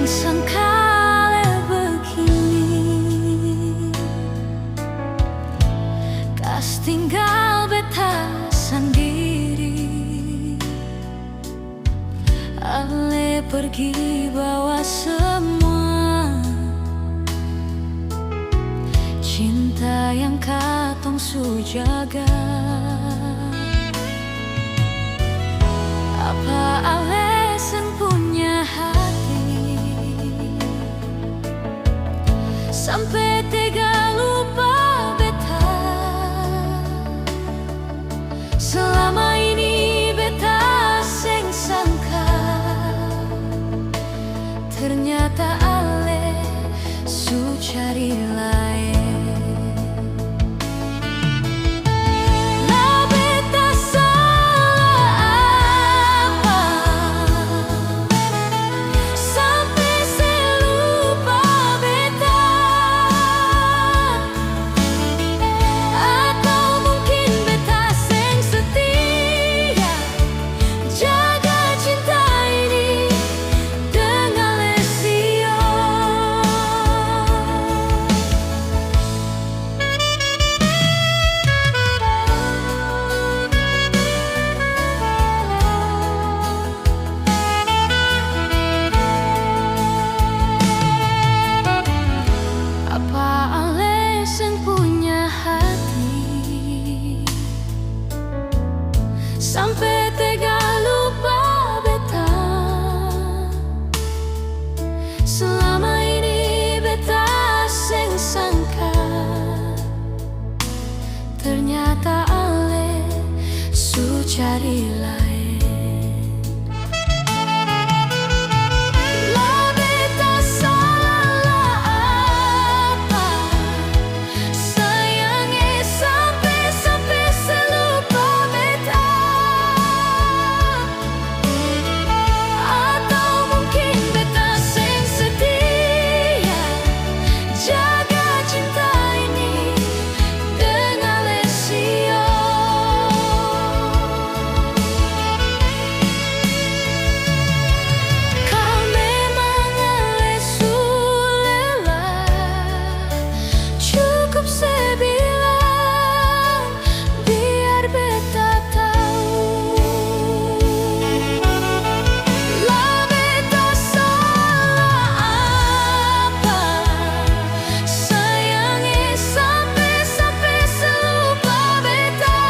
Sangkale begini, kas tinggal beta sendiri. Ale pergi bawa semua cinta yang katong su jaga. Apa alasan punya hati sampai tega lupa beta? Selama ini beta seng sangka, ternyata ale su cari lain. Lah beta salah apa sampai selupa beta? Atau mungkin beta seng setia jaga cinta ini dengan lesio? Apa alasan punya hati sampai tega lupa beta? Selama ini beta seng sangka, ternyata ale su cari lain. Lah beta salah apa sayangnya sampai selupa beta? Atau mungkin beta seng setia jaga cinta ini dengan lesio? Kau memang lesu lelah, cukup sebilang biar beta tahu. Lah beta salah apa sayangnya sampai selupa beta?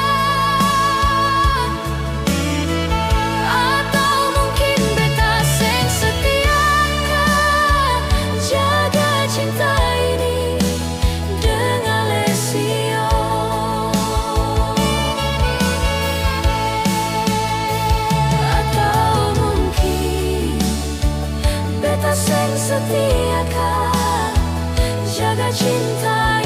Atau mungkin beta seng setia jaga cinta ini dengan lesio? Atau mungkin beta seng setia jaga cinta